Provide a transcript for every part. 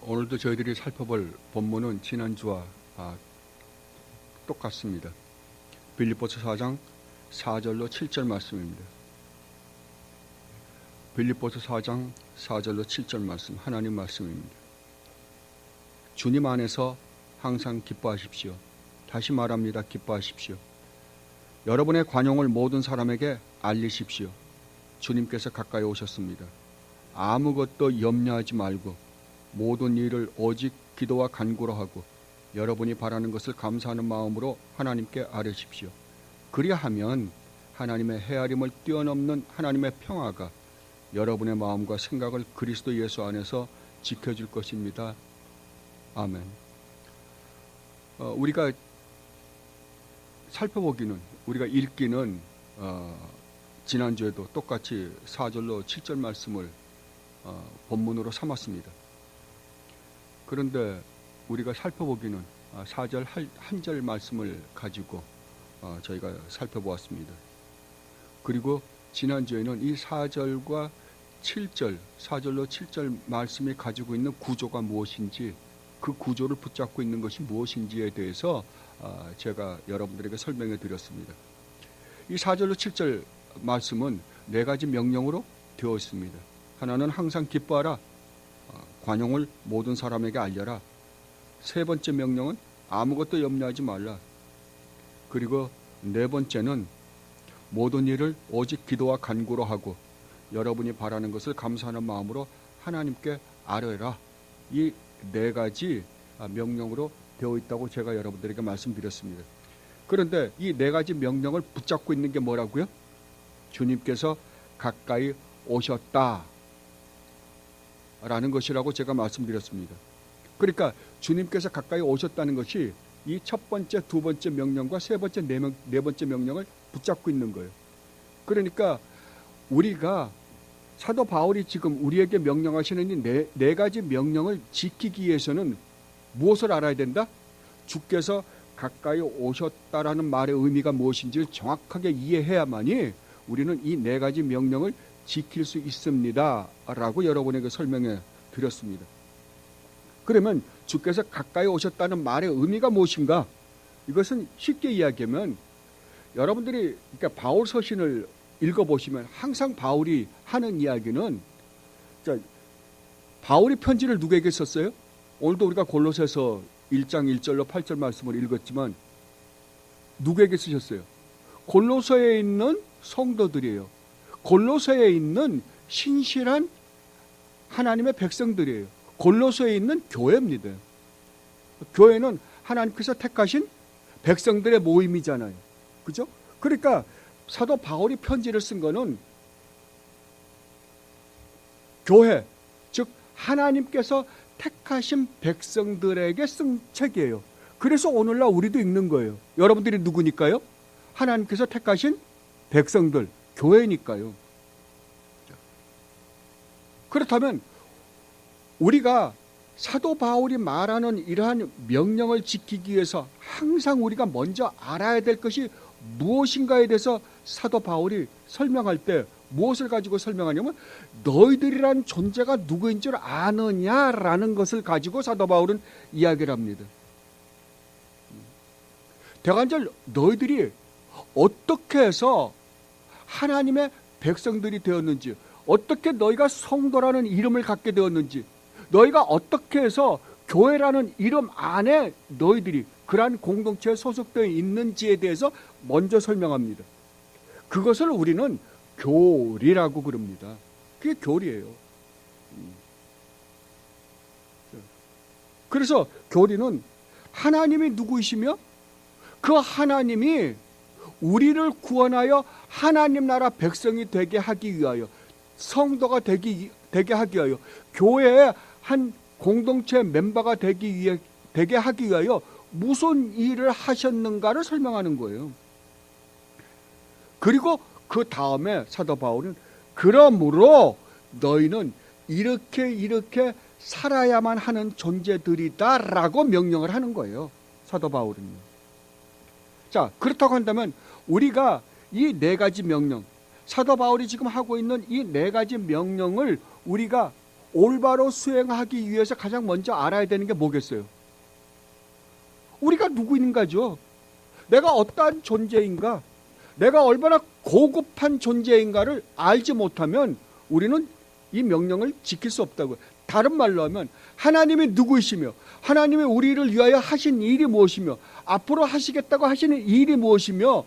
오늘도 저희들이 살펴볼 본문은 지난주와 똑같습니다. 빌립보서 4장 4절로 7절 말씀입니다. 빌립보서 4장 4절로 7절 말씀, 하나님 말씀입니다. 주님 안에서 항상 기뻐하십시오. 다시 말합니다. 기뻐하십시오. 여러분의 관용을 모든 사람에게 알리십시오. 주님께서 가까이 오셨습니다. 아무것도 염려하지 말고 모든 일을 오직 기도와 간구로 하고 여러분이 바라는 것을 감사하는 마음으로 하나님께 아뢰십시오. 그리하면 하나님의 헤아림을 뛰어넘는 하나님의 평화가 여러분의 마음과 생각을 그리스도 예수 안에서 지켜줄 것입니다. 아멘. 우리가 살펴보기는, 우리가 읽기는 지난주에도 똑같이 4절로 7절 말씀을 본문으로 삼았습니다. 그런데 우리가 살펴보기는 4절 한 절 말씀을 가지고 저희가 살펴보았습니다. 그리고 지난주에는 이 4절과 7절, 4절로 7절 말씀이 가지고 있는 구조가 무엇인지, 그 구조를 붙잡고 있는 것이 무엇인지에 대해서 제가 여러분들에게 설명해 드렸습니다. 이 4절로 7절 말씀은 네 가지 명령으로 되어 있습니다. 하나는 항상 기뻐하라. 관용을 모든 사람에게 알려라. 세 번째 명령은 아무것도 염려하지 말라. 그리고 네 번째는 모든 일을 오직 기도와 간구로 하고 여러분이 바라는 것을 감사하는 마음으로 하나님께 아뢰라. 이 네 가지 명령으로 되어 있다고 제가 여러분들에게 말씀드렸습니다. 그런데 이 네 가지 명령을 붙잡고 있는 게 뭐라고요? 주님께서 가까이 오셨다 라는 것이라고 제가 말씀드렸습니다. 그러니까 주님께서 가까이 오셨다는 것이 이 첫 번째, 두 번째 명령과 세 번째, 네 번째 명령을 붙잡고 있는 거예요. 그러니까 우리가 사도 바울이 지금 우리에게 명령하시는 이 네 가지 명령을 지키기 위해서는 무엇을 알아야 된다? 주께서 가까이 오셨다라는 말의 의미가 무엇인지를 정확하게 이해해야만이 우리는 이 네 가지 명령을 지킬 수 있습니다 라고 여러분에게 설명해 드렸습니다. 그러면 주께서 가까이 오셨다는 말의 의미가 무엇인가? 이것은 쉽게 이야기하면 여러분들이 그러니까 바울 서신을 읽어보시면 항상 바울이 하는 이야기는, 바울이 편지를 누구에게 썼어요? 오늘도 우리가 골로새서 1장 1절로 8절 말씀을 읽었지만 누구에게 쓰셨어요? 골로새에 있는 성도들이에요. 골로새에 있는 신실한 하나님의 백성들이에요. 골로새에 있는 교회입니다. 교회는 하나님께서 택하신 백성들의 모임이잖아요. 그죠? 그러니까 사도 바울이 편지를 쓴 거는 교회, 즉 하나님께서 택하신 백성들에게 쓴 책이에요. 그래서 오늘날 우리도 읽는 거예요. 여러분들이 누구니까요? 하나님께서 택하신 백성들, 교회니까요. 그렇다면 우리가 사도 바울이 말하는 이러한 명령을 지키기 위해서 항상 우리가 먼저 알아야 될 것이 무엇인가에 대해서 사도 바울이 설명할 때 무엇을 가지고 설명하냐면 너희들이란 존재가 누구인 줄 아느냐라는 것을 가지고 사도 바울은 이야기를 합니다. 대관절 너희들이 어떻게 해서 하나님의 백성들이 되었는지, 어떻게 너희가 성도라는 이름을 갖게 되었는지, 너희가 어떻게 해서 교회라는 이름 안에 너희들이 그러한 공동체에 소속되어 있는지에 대해서 먼저 설명합니다. 그것을 우리는 교리라고 그럽니다. 그게 교리예요. 그래서 교리는 하나님이 누구이시며 그 하나님이 우리를 구원하여 하나님 나라 백성이 되게 하기 위하여, 성도가 되게 하기 위하여, 교회의 한 공동체 멤버가 되게 하기 위하여 무슨 일을 하셨는가를 설명하는 거예요. 그리고 그 다음에 사도 바울은 그러므로 너희는 이렇게 살아야만 하는 존재들이다라고 명령을 하는 거예요. 사도 바울은요. 자, 그렇다고 한다면 우리가 이 네 가지 명령, 사도 바울이 지금 하고 있는 이 네 가지 명령을 우리가 올바로 수행하기 위해서 가장 먼저 알아야 되는 게 뭐겠어요? 우리가 누구인가죠. 내가 어떠한 존재인가, 내가 얼마나 고급한 존재인가를 알지 못하면 우리는 이 명령을 지킬 수 없다고요. 다른 말로 하면 하나님이 누구이시며, 하나님이 우리를 위하여 하신 일이 무엇이며, 앞으로 하시겠다고 하시는 일이 무엇이며,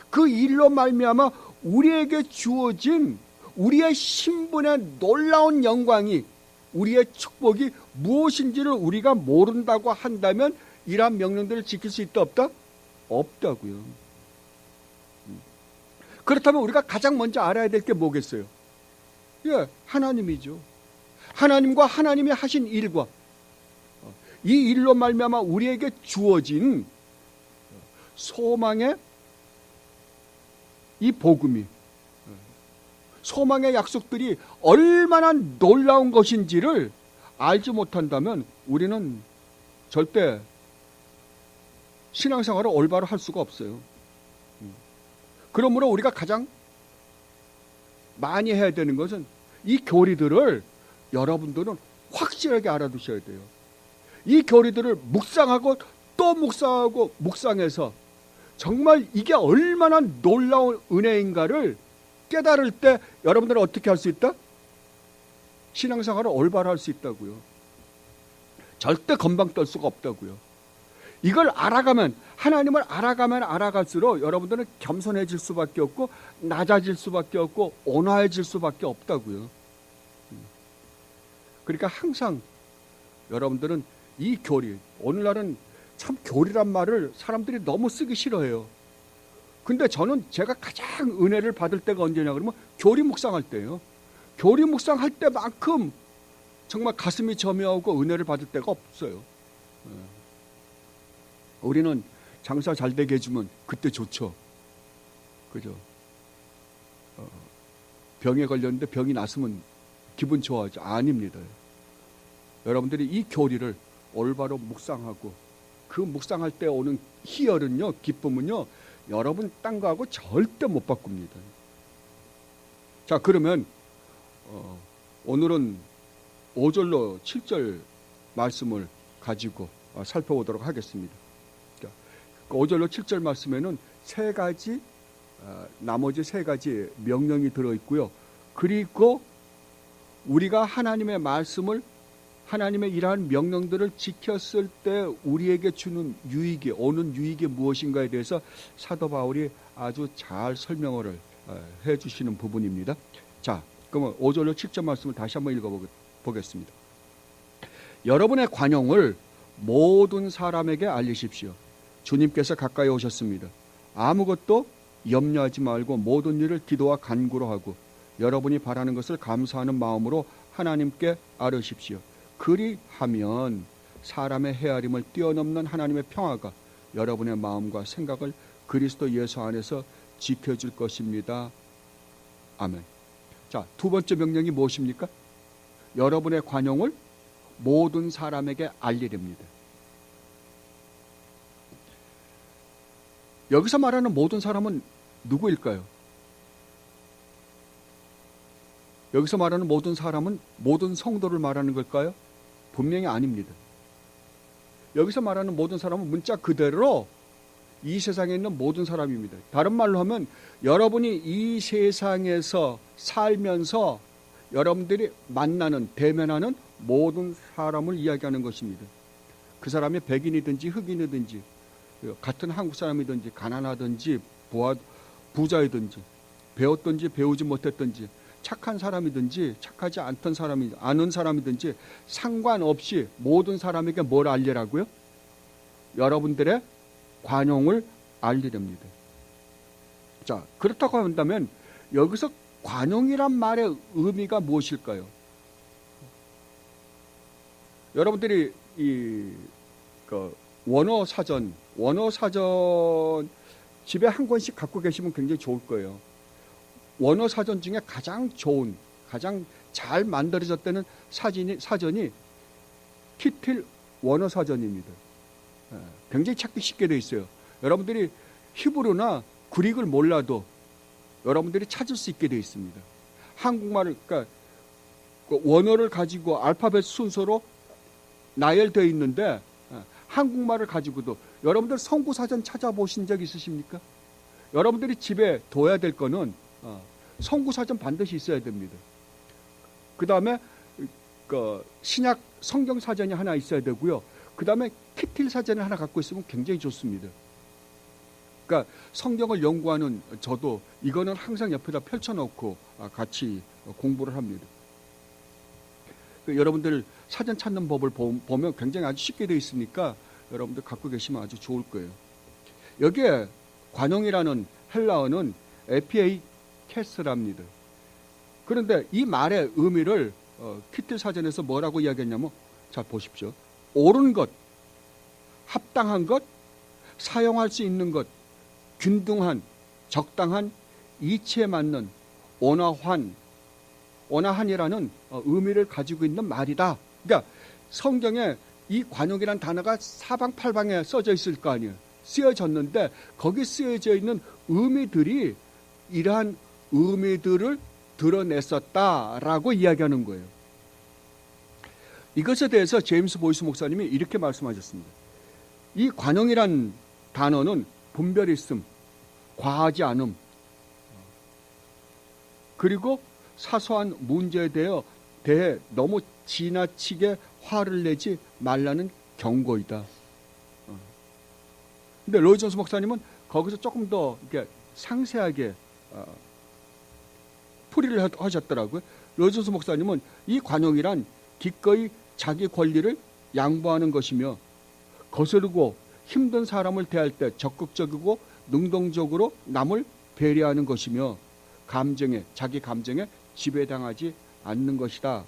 그 일로 말미암아 우리에게 주어진 우리의 신분의 놀라운 영광이, 우리의 축복이 무엇인지를 우리가 모른다고 한다면 이러한 명령들을 지킬 수 있다 없다? 없다고요. 그렇다면 우리가 가장 먼저 알아야 될 게 뭐겠어요? 예, 하나님이죠. 하나님과 하나님이 하신 일과 이 일로 말미암아 우리에게 주어진 소망의 이 복음이, 소망의 약속들이 얼마나 놀라운 것인지를 알지 못한다면 우리는 절대 신앙생활을 올바로 할 수가 없어요. 그러므로 우리가 가장 많이 해야 되는 것은 이 교리들을 여러분들은 확실하게 알아두셔야 돼요. 이 교리들을 묵상하고 또 묵상하고 묵상해서 정말 이게 얼마나 놀라운 은혜인가를 깨달을 때 여러분들은 어떻게 할 수 있다? 신앙생활을 올바로 할 수 있다고요. 절대 건방 떨 수가 없다고요. 이걸 알아가면, 하나님을 알아가면 알아갈수록 여러분들은 겸손해질 수밖에 없고 낮아질 수밖에 없고 온화해질 수밖에 없다고요. 그러니까 항상 여러분들은 이 교리, 오늘날은 참 교리란 말을 사람들이 너무 쓰기 싫어해요. 근데 저는 제가 가장 은혜를 받을 때가 언제냐 그러면 교리 묵상할 때예요. 교리 묵상할 때만큼 정말 가슴이 저며오고 은혜를 받을 때가 없어요. 우리는 장사 잘 되게 해주면 그때 좋죠. 그죠? 병에 걸렸는데 병이 났으면 기분 좋아하죠. 아닙니다. 여러분들이 이 교리를 올바로 묵상하고 그 묵상할 때 오는 희열은요, 기쁨은요, 여러분 딴 거하고 절대 못 바꿉니다. 자, 그러면 오늘은 5절로 7절 말씀을 가지고 살펴보도록 하겠습니다. 5절로 7절 말씀에는 나머지 세 가지 명령이 들어있고요. 그리고 우리가 하나님의 말씀을, 하나님의 이러한 명령들을 지켰을 때 우리에게 주는 유익이, 오는 유익이 무엇인가에 대해서 사도 바울이 아주 잘 설명을 해주시는 부분입니다. 자, 그러면 5절로 7절 말씀을 다시 한번 읽어보겠습니다. 여러분의 관용을 모든 사람에게 알리십시오. 주님께서 가까이 오셨습니다. 아무것도 염려하지 말고 모든 일을 기도와 간구로 하고 여러분이 바라는 것을 감사하는 마음으로 하나님께 아뢰십시오. 그리하면 사람의 헤아림을 뛰어넘는 하나님의 평화가 여러분의 마음과 생각을 그리스도 예수 안에서 지켜줄 것입니다. 아멘. 자, 두 번째 명령이 무엇입니까? 여러분의 관용을 모든 사람에게 알리렵니다. 여기서 말하는 모든 사람은 누구일까요? 여기서 말하는 모든 사람은 모든 성도를 말하는 걸까요? 분명히 아닙니다. 여기서 말하는 모든 사람은 문자 그대로 이 세상에 있는 모든 사람입니다. 다른 말로 하면 여러분이 이 세상에서 살면서 여러분들이 만나는, 대면하는 모든 사람을 이야기하는 것입니다. 그 사람이 백인이든지 흑인이든지 같은 한국 사람이든지 가난하든지 부자이든지 배웠든지 배우지 못했든지 착한 사람이든지 착하지 않던 사람이 아는 사람이든지 상관없이 모든 사람에게 뭘 알리라고요? 여러분들의 관용을 알리렵니다. 자, 그렇다고 한다면 여기서 관용이란 말의 의미가 무엇일까요? 여러분들이 원어 사전 집에 한 권씩 갖고 계시면 굉장히 좋을 거예요. 원어 사전 중에 가장 좋은, 가장 잘 만들어졌다는 사전이 키틸 원어 사전입니다. 굉장히 찾기 쉽게 되어 있어요. 여러분들이 히브리나 그릭을 몰라도 여러분들이 찾을 수 있게 되어 있습니다. 한국말을, 그러니까 그 원어를 가지고 알파벳 순서로 나열되어 있는데 한국말을 가지고도 여러분들 성구사전 찾아보신 적 있으십니까? 여러분들이 집에 둬야 될 거는 성구사전 반드시 있어야 됩니다. 그 다음에 그 신약 성경 사전이 하나 있어야 되고요. 그 다음에 키틸 사전을 하나 갖고 있으면 굉장히 좋습니다. 그러니까 성경을 연구하는 저도 이거는 항상 옆에다 펼쳐놓고 같이 공부를 합니다. 여러분들 사전 찾는 법을 보면 굉장히 아주 쉽게 되어 있으니까 여러분들 갖고 계시면 아주 좋을 거예요. 여기에 관용이라는 헬라어는 에피에이 캐스랍니다. 그런데 이 말의 의미를 키틸 사전에서 뭐라고 이야기했냐면, 자 보십시오. 옳은 것, 합당한 것, 사용할 수 있는 것, 균등한, 적당한, 이치에 맞는, 온화한이라는 의미를 가지고 있는 말이다. 그러니까 성경에 이 관용이라는 단어가 사방팔방에 써져 있을 거 아니에요. 쓰여졌는데 거기 쓰여져 있는 의미들이 이러한 의미들을 드러냈었다라고 이야기하는 거예요. 이것에 대해서 제임스 보이스 목사님이 이렇게 말씀하셨습니다. 이 관용이란 단어는 분별이 있음, 과하지 않음, 그리고 사소한 문제에 대해 너무 지나치게 화를 내지 말라는 경고이다. 근데 로이 존스 목사님은 거기서 조금 더 이렇게 상세하게 풀이를 하셨더라고요. 로이 존스 목사님은 이 관용이란 기꺼이 자기 권리를 양보하는 것이며, 거스르고 힘든 사람을 대할 때 적극적이고 능동적으로 남을 배려하는 것이며, 자기 감정에 지배당하지 않는 것이다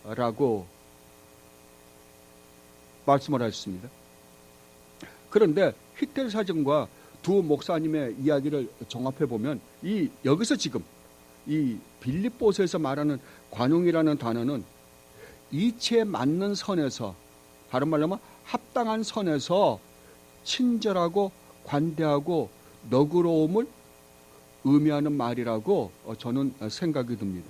라고 말씀을 하셨습니다. 그런데 히텔 사전과 두 목사님의 이야기를 종합해 보면 여기서 지금 이 빌립보서에서 말하는 관용이라는 단어는 이치에 맞는 선에서, 다른 말로 하면 합당한 선에서 친절하고 관대하고 너그러움을 의미하는 말이라고 저는 생각이 듭니다.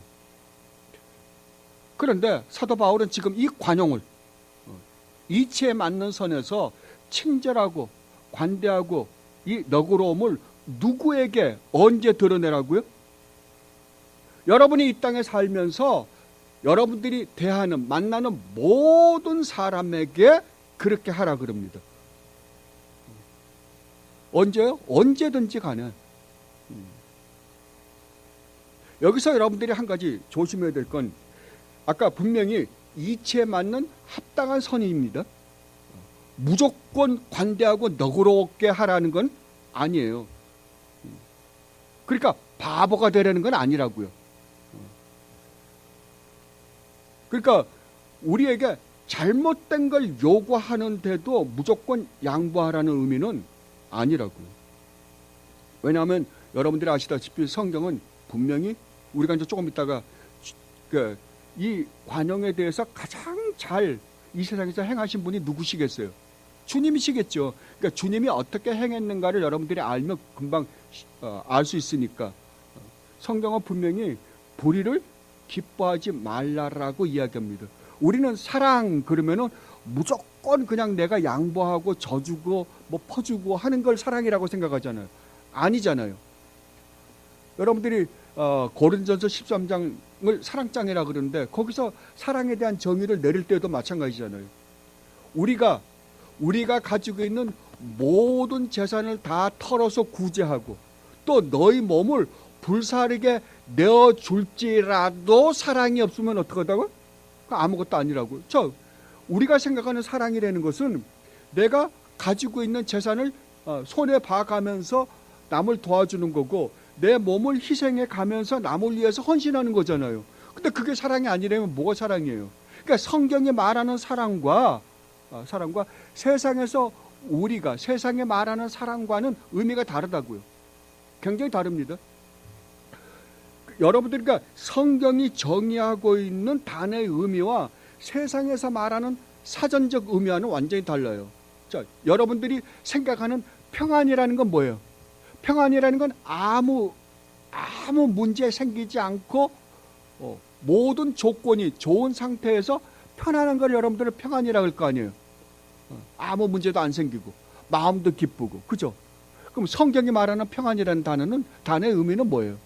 그런데 사도 바울은 지금 이 관용을 이치에 맞는 선에서 친절하고 관대하고 이 너그러움을 누구에게 언제 드러내라고요? 여러분이 이 땅에 살면서 여러분들이 만나는 모든 사람에게 그렇게 하라 그럽니다. 언제요? 언제든지 간에. 여기서 여러분들이 한 가지 조심해야 될 건, 아까 분명히 이치에 맞는 합당한 선입니다. 무조건 관대하고 너그럽게 하라는 건 아니에요. 그러니까 바보가 되라는 건 아니라고요. 그러니까 우리에게 잘못된 걸 요구하는데도 무조건 양보하라는 의미는 아니라고요. 왜냐하면 여러분들이 아시다시피 성경은 분명히, 우리가 이제 조금 있다가 이 관용에 대해서 가장 잘 이 세상에서 행하신 분이 누구시겠어요? 주님이시겠죠. 그러니까 주님이 어떻게 행했는가를 여러분들이 알면 금방 알 수 있으니까 성경은 분명히 불의를 기뻐하지 말라라고 이야기합니다. 우리는 사랑 그러면은 무조건 그냥 내가 양보하고 져주고 뭐 퍼주고 하는 걸 사랑이라고 생각하잖아요. 아니잖아요. 여러분들이 고린도전서 13장을 사랑장이라 그러는데 거기서 사랑에 대한 정의를 내릴 때도 마찬가지잖아요. 우리가 가지고 있는 모든 재산을 다 털어서 구제하고 또 너희 몸을 불사르게 내어줄지라도 사랑이 없으면 어떡하다고? 아무것도 아니라고요. 우리가 생각하는 사랑이라는 것은 내가 가지고 있는 재산을 손에 봐가면서 남을 도와주는 거고, 내 몸을 희생해 가면서 남을 위해서 헌신하는 거잖아요. 근데 그게 사랑이 아니라면 뭐가 사랑이에요? 그러니까 성경이 말하는 사랑과 세상에 말하는 사랑과는 의미가 다르다고요. 굉장히 다릅니다. 여러분들이 그러니까 성경이 정의하고 있는 단어의 의미와 세상에서 말하는 사전적 의미와는 완전히 달라요. 자, 여러분들이 생각하는 평안이라는 건 뭐예요? 평안이라는 건 아무 문제 생기지 않고 모든 조건이 좋은 상태에서 편안한 걸 여러분들은 평안이라 할 거 아니에요. 아무 문제도 안 생기고 마음도 기쁘고, 그죠? 그럼 성경이 말하는 평안이라는 단어의 의미는 뭐예요?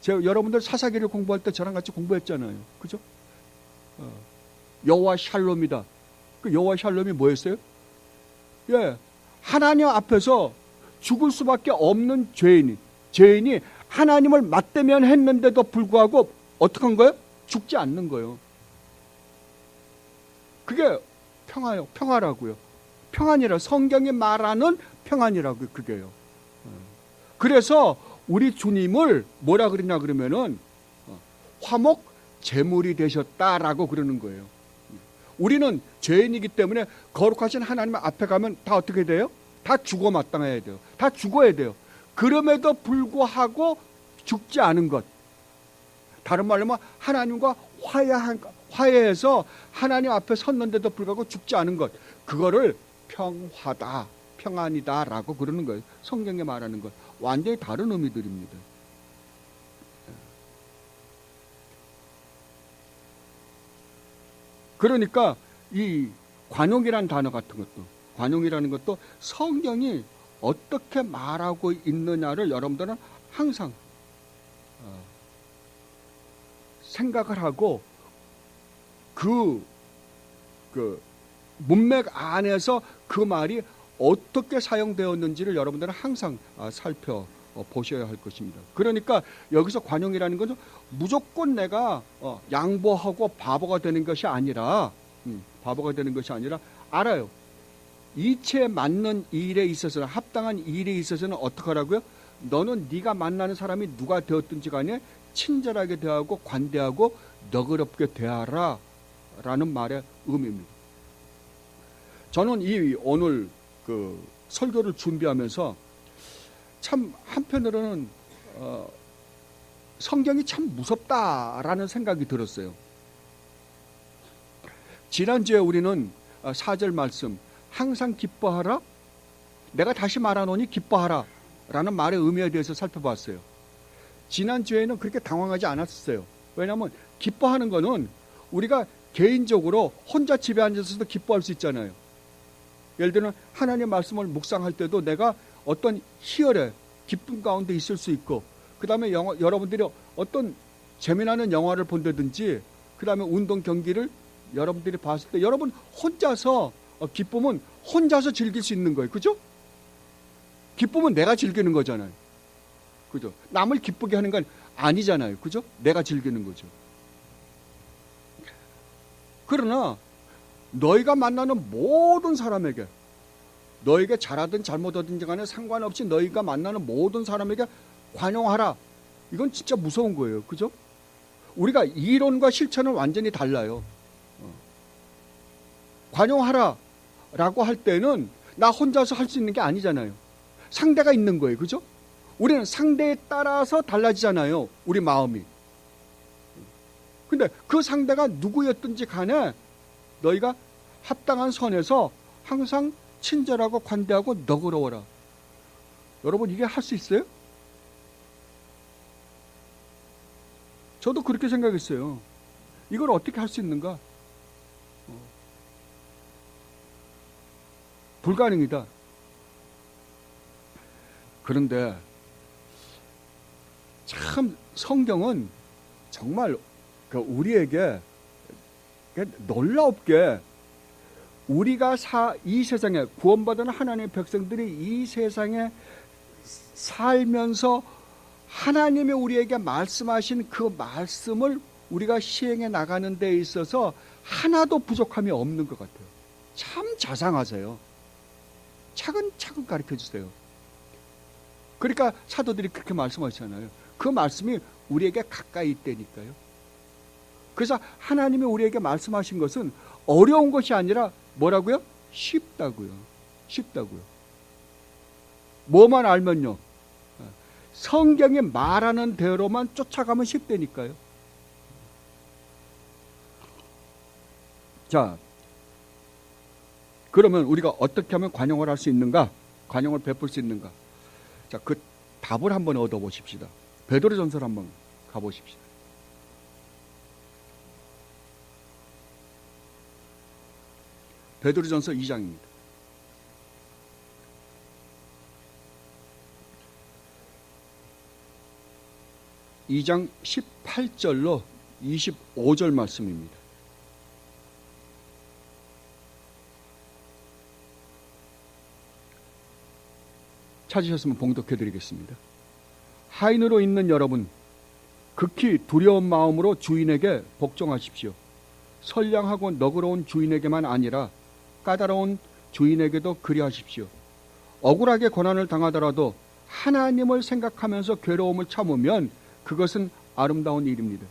제가 여러분들 사사기를 공부할 때 저랑 같이 공부했잖아요, 그죠? 여호와 샬롬이다. 그 여호와 샬롬이 뭐였어요? 예, 하나님 앞에서 죽을 수밖에 없는 죄인이 하나님을 맞대면 했는데도 불구하고 어떻게 한 거예요? 죽지 않는 거예요. 그게 평화라고요. 평안이라, 성경이 말하는 평안이라고요, 그게요. 그래서 우리 주님을 뭐라 그러냐 그러면은 화목 제물이 되셨다라고 그러는 거예요. 우리는 죄인이기 때문에 거룩하신 하나님 앞에 가면 다 어떻게 돼요? 다 죽어 마땅해야 돼요. 다 죽어야 돼요. 그럼에도 불구하고 죽지 않은 것. 다른 말로 하면 하나님과 화해해서 하나님 앞에 섰는데도 불구하고 죽지 않은 것. 그거를 평화다, 평안이다라고 그러는 거예요. 성경에 말하는 것. 완전히 다른 의미들입니다. 그러니까 이 관용이라는 단어 같은 것도, 관용이라는 것도 성경이 어떻게 말하고 있느냐를 여러분들은 항상 생각을 하고 그 문맥 안에서 그 말이 어떻게 사용되었는지를 여러분들은 항상 살펴보셔야 할 것입니다. 그러니까 여기서 관용이라는 것은 무조건 내가 양보하고 바보가 되는 것이 아니라 알아요. 이치에 맞는 일에 있어서는, 합당한 일에 있어서는 어떻게 하라고요? 너는 네가 만나는 사람이 누가 되었든지 간에 친절하게 대하고 관대하고 너그럽게 대하라 라는 말의 의미입니다. 저는 오늘 설교를 준비하면서 참 한편으로는 성경이 참 무섭다라는 생각이 들었어요. 지난주에 우리는 4절 말씀, 항상 기뻐하라, 내가 다시 말하노니 기뻐하라 라는 말의 의미에 대해서 살펴봤어요. 지난주에는 그렇게 당황하지 않았어요. 왜냐하면 기뻐하는 거는 우리가 개인적으로 혼자 집에 앉아서도 기뻐할 수 있잖아요. 예를 들면 하나님의 말씀을 묵상할 때도 내가 어떤 희열에 기쁨 가운데 있을 수 있고, 그 다음에 여러분들이 어떤 재미나는 영화를 본다든지, 그 다음에 운동 경기를 여러분들이 봤을 때 여러분 혼자서 기쁨은 혼자서 즐길 수 있는 거예요. 그죠? 기쁨은 내가 즐기는 거잖아요. 그죠? 남을 기쁘게 하는 건 아니잖아요. 그죠? 내가 즐기는 거죠. 그러나 너희가 만나는 모든 사람에게, 너에게 잘하든 잘못하든지 간에 상관없이 너희가 만나는 모든 사람에게 관용하라. 이건 진짜 무서운 거예요. 그죠? 우리가 이론과 실천은 완전히 달라요. 관용하라 라고 할 때는 나 혼자서 할 수 있는 게 아니잖아요. 상대가 있는 거예요. 그죠? 우리는 상대에 따라서 달라지잖아요. 우리 마음이. 근데 그 상대가 누구였든지 간에 너희가 합당한 선에서 항상 친절하고 관대하고 너그러워라. 여러분, 이게 할 수 있어요? 저도 그렇게 생각했어요. 이걸 어떻게 할 수 있는가? 불가능이다. 그런데 참 성경은 정말 우리에게 놀랍게 우리가 이 세상에 구원받은 하나님의 백성들이 이 세상에 살면서 하나님이 우리에게 말씀하신 그 말씀을 우리가 시행해 나가는 데 있어서 하나도 부족함이 없는 것 같아요. 참 자상하세요. 차근차근 가르쳐 주세요. 그러니까 사도들이 그렇게 말씀하시잖아요. 그 말씀이 우리에게 가까이 있다니까요. 그래서 하나님이 우리에게 말씀하신 것은 어려운 것이 아니라 뭐라고요? 쉽다고요. 쉽다고요. 뭐만 알면요, 성경이 말하는 대로만 쫓아가면 쉽다니까요. 자, 그러면 우리가 어떻게 하면 관용을 할 수 있는가? 관용을 베풀 수 있는가? 자, 그 답을 한번 얻어보십시다. 베드로전서 한번 가보십시다. 베드로전서 2장입니다. 2장 18절로 25절 말씀입니다. 찾으셨으면 봉독해 드리겠습니다. 하인으로 있는 여러분, 극히 두려운 마음으로 주인에게 복종하십시오. 선량하고 너그러운 주인에게만 아니라 까다로운 주인에게도 그리하십시오. 억울하게 고난을 당하더라도 하나님을 생각하면서 괴로움을 참으면 그것은 아름다운 일입니다.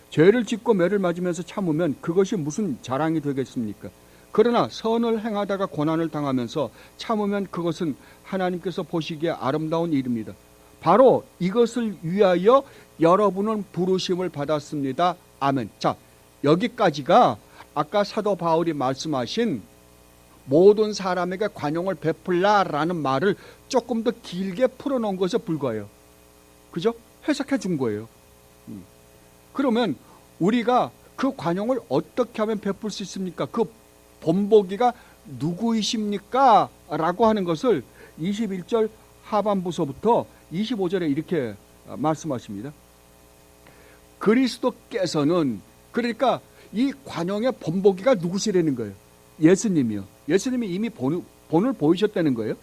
죄를 짓고 매를 맞으면서 참으면 그것이 무슨 자랑이 되겠습니까? 그러나 선을 행하다가 고난을 당하면서 참으면 그것은 하나님께서 보시기에 아름다운 일입니다. 바로 이것을 위하여 여러분은 부르심을 받았습니다. 아멘. 자, 여기까지가 아까 사도 바울이 말씀하신 모든 사람에게 관용을 베풀라라는 말을 조금 더 길게 풀어놓은 것에 불과해요. 그죠? 해석해 준 거예요. 그러면 우리가 그 관용을 어떻게 하면 베풀 수 있습니까? 그 본보기가 누구이십니까? 라고 하는 것을 21절 하반부서부터 25절에 이렇게 말씀하십니다. 그리스도께서는, 그러니까 이 관용의 본보기가 누구시라는 거예요? 예수님이요. 예수님이 이미 본을 보이셨다는 거예요.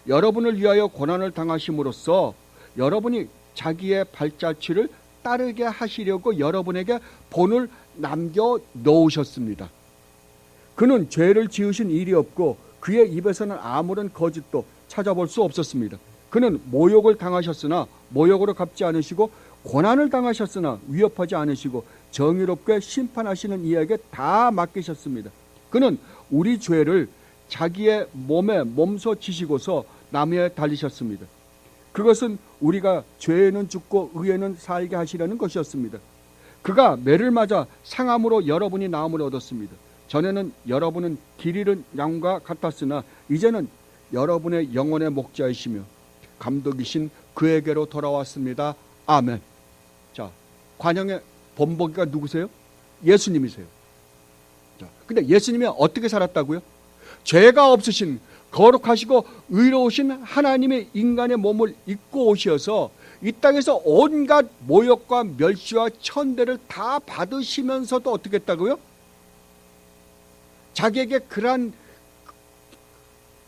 여러분을 위하여 고난을 당하심으로써 여러분이 자기의 발자취를 따르게 하시려고 여러분에게 본을 남겨 놓으셨습니다. 그는 죄를 지으신 일이 없고 그의 입에서는 아무런 거짓도 찾아볼 수 없었습니다. 그는 모욕을 당하셨으나 모욕으로 갚지 않으시고 고난을 당하셨으나 위협하지 않으시고 정의롭게 심판하시는 이에게 다 맡기셨습니다. 그는 우리 죄를 자기의 몸에 몸소 지시고서 나무에 달리셨습니다. 그것은 우리가 죄에는 죽고 의에는 살게 하시려는 것이었습니다. 그가 매를 맞아 상함으로 여러분이 나음을 얻었습니다. 전에는 여러분은 길 잃은 양과 같았으나 이제는 여러분의 영혼의 목자이시며 감독이신 그에게로 돌아왔습니다. 아멘. 자, 관용의 본보기가 누구세요? 예수님이세요. 자, 근데 예수님이 어떻게 살았다고요? 죄가 없으신 거룩하시고 의로우신 하나님의 인간의 몸을 입고 오셔서 이 땅에서 온갖 모욕과 멸시와 천대를 다 받으시면서도 어떻게 했다고요? 자기에게 그러한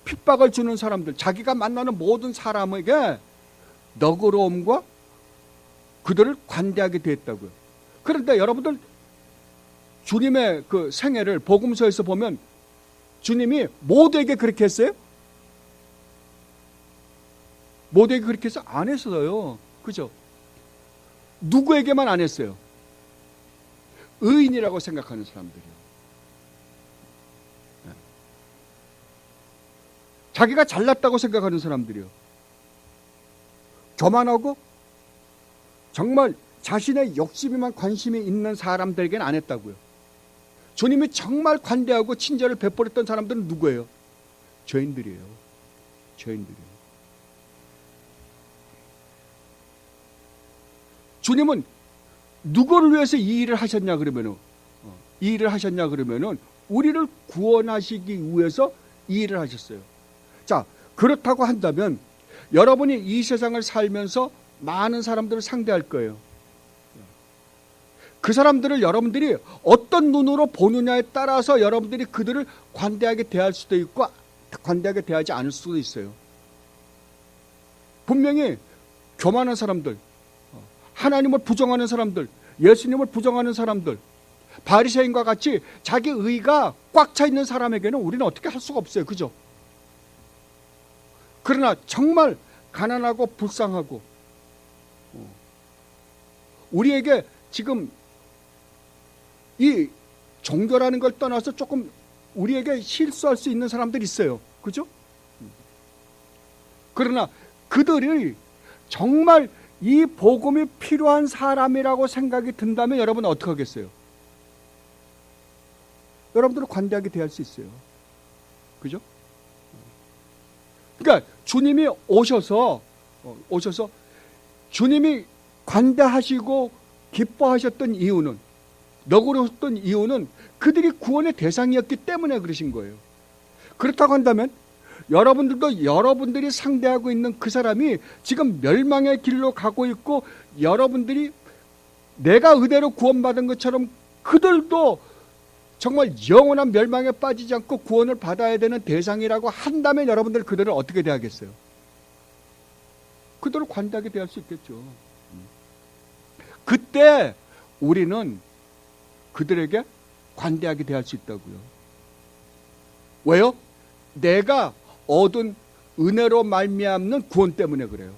핍박을 주는 사람들, 자기가 만나는 모든 사람에게 너그러움과 그들을 관대하게 됐다고요. 그런데 여러분들 주님의 그 생애를 복음서에서 보면 주님이 모두에게 그렇게 했어요? 모두에게 그렇게 해서 안 했어요. 그죠? 누구에게만 안 했어요? 의인이라고 생각하는 사람들이요. 자기가 잘났다고 생각하는 사람들이요. 교만하고 정말 자신의 욕심에만 관심이 있는 사람들에게는 안 했다고요. 주님이 정말 관대하고 친절을 베풀었던 사람들은 누구예요? 죄인들이에요. 죄인들이에요. 주님은 누구를 위해서 이 일을 하셨냐 그러면은 이 일을 하셨냐 그러면은 우리를 구원하시기 위해서 이 일을 하셨어요. 자, 그렇다고 한다면 여러분이 이 세상을 살면서 많은 사람들을 상대할 거예요. 그 사람들을 여러분들이 어떤 눈으로 보느냐에 따라서 여러분들이 그들을 관대하게 대할 수도 있고 관대하게 대하지 않을 수도 있어요. 분명히 교만한 사람들, 하나님을 부정하는 사람들, 예수님을 부정하는 사람들, 바리새인과 같이 자기 의가 꽉 차 있는 사람에게는 우리는 어떻게 할 수가 없어요. 그죠? 그러나 정말 가난하고 불쌍하고 우리에게 지금 이 종교라는 걸 떠나서 조금 우리에게 실수할 수 있는 사람들이 있어요. 그죠? 그러나 그들이 정말 이 복음이 필요한 사람이라고 생각이 든다면 여러분은 어떻게 하겠어요? 여러분들은 관대하게 대할 수 있어요. 그죠? 그러니까 주님이 오셔서 주님이 관대하시고 기뻐하셨던 이유는, 너그러웠던 이유는 그들이 구원의 대상이었기 때문에 그러신 거예요. 그렇다고 한다면 여러분들도 여러분들이 상대하고 있는 그 사람이 지금 멸망의 길로 가고 있고, 여러분들이 내가 의대로 구원받은 것처럼 그들도 정말 영원한 멸망에 빠지지 않고 구원을 받아야 되는 대상이라고 한다면 여러분들 그들을 어떻게 대하겠어요? 그들을 관대하게 대할 수 있겠죠. 그때 우리는 그들에게 관대하게 대할 수 있다고요. 왜요? 내가 얻은 은혜로 말미암는 구원 때문에 그래요.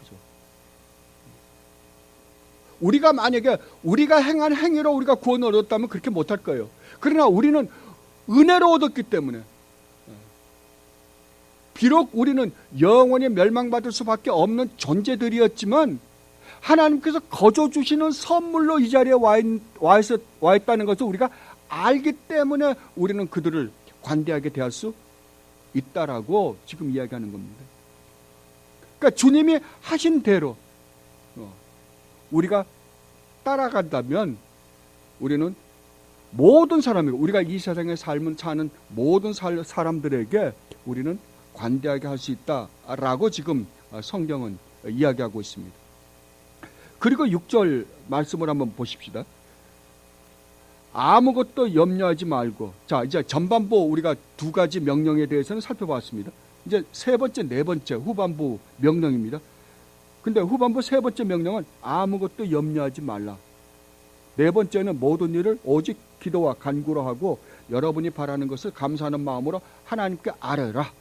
그죠? 우리가 만약에 우리가 행한 행위로 우리가 구원을 얻었다면 그렇게 못할 거예요. 그러나 우리는 은혜로 얻었기 때문에, 비록 우리는 영원히 멸망받을 수밖에 없는 존재들이었지만 하나님께서 거저 주시는 선물로 이 자리에 와 있다는 것을 우리가 알기 때문에 우리는 그들을 관대하게 대할 수 있다라고 지금 이야기하는 겁니다. 그러니까 주님이 하신 대로 우리가 따라간다면 우리는 모든 사람에게, 우리가 이 세상의 삶을 사는 모든 사람들에게 우리는 관대하게 할 수 있다라고 지금 성경은 이야기하고 있습니다. 그리고 6절 말씀을 한번 보십시다. 아무것도 염려하지 말고. 자, 이제 전반부 우리가 두 가지 명령에 대해서는 살펴봤습니다. 이제 세 번째, 네 번째 후반부 명령입니다. 근데 후반부 세 번째 명령은 아무것도 염려하지 말라. 네 번째는 모든 일을 오직 기도와 간구로 하고 여러분이 바라는 것을 감사하는 마음으로 하나님께 아뢰라.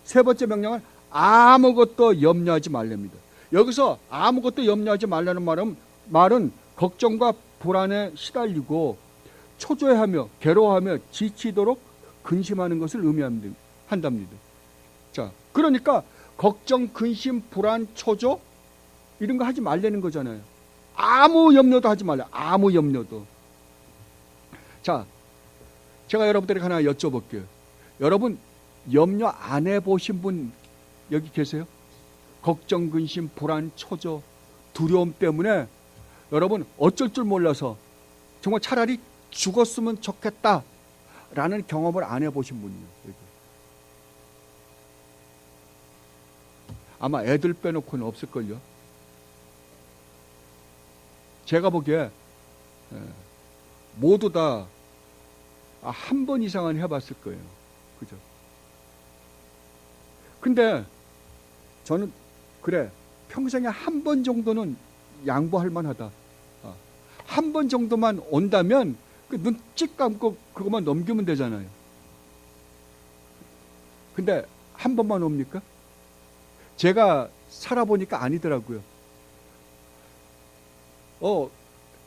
세 번째 명령은 아무것도 염려하지 말랍니다. 여기서 아무것도 염려하지 말라는 말은 걱정과 불안에 시달리고 초조해하며 괴로워하며 지치도록 근심하는 것을 의미한답니다. 자, 그러니까 걱정, 근심, 불안, 초조 이런 거 하지 말라는 거잖아요. 아무 염려도 하지 말라. 아무 염려도. 자, 제가 여러분들에게 하나 여쭤볼게요. 여러분 염려 안 해보신 분 여기 계세요? 걱정, 근심, 불안, 초조, 두려움 때문에 여러분 어쩔 줄 몰라서 정말 차라리 죽었으면 좋겠다라는 경험을 안 해보신 분이에요. 여기. 아마 애들 빼놓고는 없을걸요. 제가 보기에 모두 다 한 번 이상은 해봤을 거예요. 그죠? 근데 저는 그래, 평생에 한 번 정도는 양보할 만하다. 한 번 정도만 온다면 그 눈 찍 감고 그것만 넘기면 되잖아요. 근데 한 번만 옵니까? 제가 살아보니까 아니더라고요.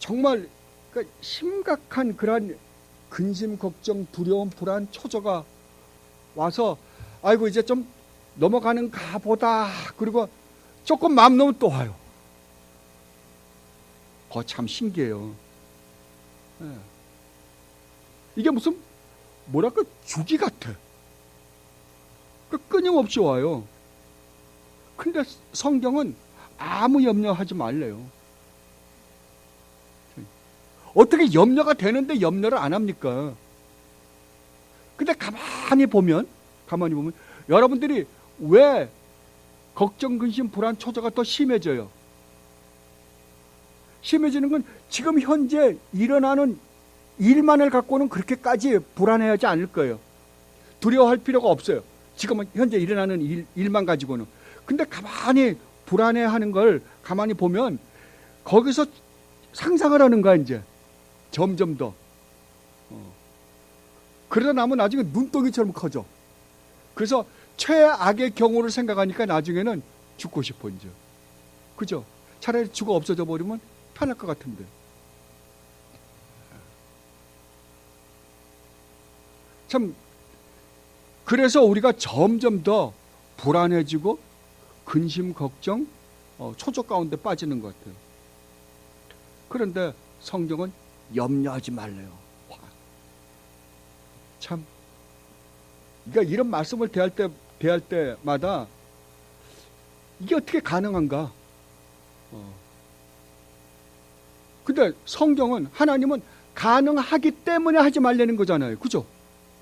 정말 그러니까 심각한 그러한 근심, 걱정, 두려움, 불안, 초조가 와서 아이고 이제 좀 넘어가는가 보다. 그리고 조금 마음 놓으면 또 와요. 그거 참 신기해요. 이게 무슨 뭐랄까 주기 같아. 끊임없이 와요. 근데 성경은 아무 염려하지 말래요. 어떻게 염려가 되는데 염려를 안 합니까? 근데 가만히 보면 여러분들이 왜 걱정, 근심, 불안, 초조가 더 심해져요? 심해지는 건 지금 현재 일어나는 일만을 갖고는 그렇게까지 불안해하지 않을 거예요. 두려워할 필요가 없어요. 지금 현재 일어나는 일만 가지고는. 근데 가만히 불안해하는 걸 가만히 보면 거기서 상상을 하는 거야 이제. 점점 더. 그러다 나면 나중에 눈덩이처럼 커져. 그래서 최악의 경우를 생각하니까 나중에는 죽고 싶어 이제. 그죠? 차라리 죽어 없어져 버리면 편할 것 같은데. 참 그래서 우리가 점점 더 불안해지고 근심, 걱정, 초조 가운데 빠지는 것 같아요. 그런데 성경은 염려하지 말래요. 참, 그러니까 이런 말씀을 대할 때마다 이게 어떻게 가능한가? 근데 성경은, 하나님은 가능하기 때문에 하지 말라는 거잖아요. 그죠?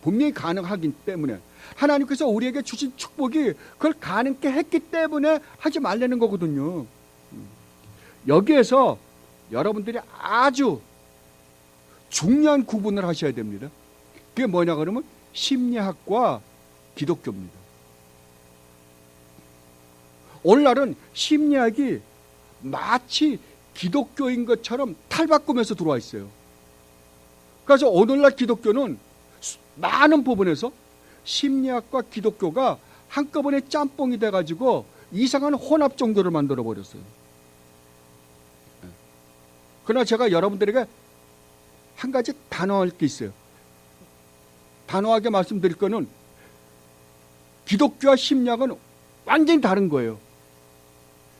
분명히 가능하기 때문에. 하나님께서 우리에게 주신 축복이 그걸 가능케 했기 때문에 하지 말라는 거거든요. 여기에서 여러분들이 아주 중요한 구분을 하셔야 됩니다. 그게 뭐냐 그러면 심리학과 기독교입니다. 오늘날은 심리학이 마치 기독교인 것처럼 탈바꿈해서 들어와 있어요. 그래서 오늘날 기독교는 많은 부분에서 심리학과 기독교가 한꺼번에 짬뽕이 돼가지고 이상한 혼합 종교를 만들어 버렸어요. 그러나 제가 여러분들에게 한 가지 단호할 게 있어요. 단호하게 말씀드릴 거는 기독교와 심리학은 완전히 다른 거예요.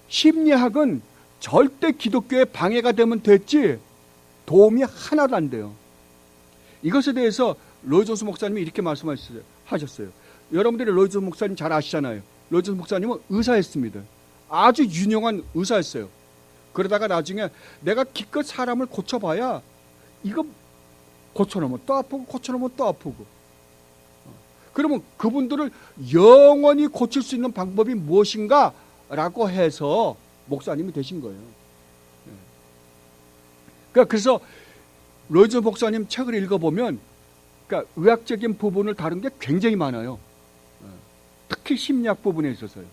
심리학은 절대 기독교에 방해가 되면 됐지 도움이 하나도 안 돼요. 이것에 대해서 로이 존스 목사님이 이렇게 말씀하셨어요. 여러분들이 로이 존스 목사님 잘 아시잖아요. 로이 존스 목사님은 의사였습니다. 아주 유명한 의사였어요. 그러다가 나중에 내가 기껏 사람을 고쳐봐야 이거 고쳐놓으면 또 아프고 고쳐놓으면 또 아프고. 그러면 그분들을 영원히 고칠 수 있는 방법이 무엇인가? 라고 해서 목사님이 되신 거예요. 그래서 로이 존스 목사님 책을 읽어보면 그러니까 의학적인 부분을 다룬 게 굉장히 많아요. 특히 심리학 부분에 있어서요.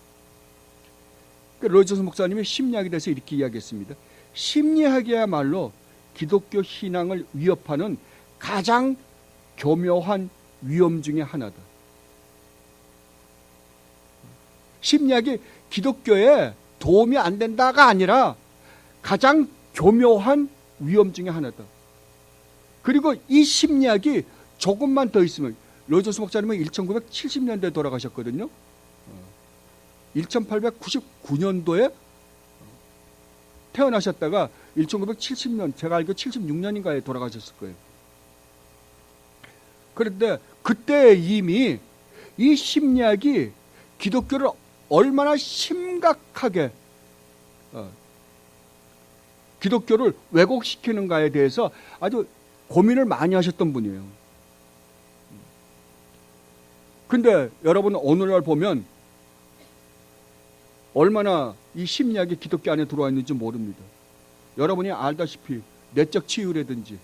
로이 존스 목사님이 심리학에 대해서 이렇게 이야기했습니다. 심리학이야말로 기독교 신앙을 위협하는 가장 교묘한 위험 중에 하나다. 심리학이 기독교에 도움이 안 된다가 아니라 가장 교묘한 위험 중에 하나다. 그리고 이 심리학이 조금만 더 있으면, 로이 존스 목사님은 1970년대에 돌아가셨거든요. 1899년도에 태어나셨다가 1970년, 제가 알기로 76년인가에 돌아가셨을 거예요. 그런데 그때 이미 이 심리학이 기독교를 얼마나 심각하게 기독교를 왜곡시키는가에 대해서 아주 고민을 많이 하셨던 분이에요. 근데 여러분 오늘날 보면 얼마나 이 심리학이 기독교 안에 들어와 있는지 모릅니다. 여러분이 알다시피 내적 치유라든지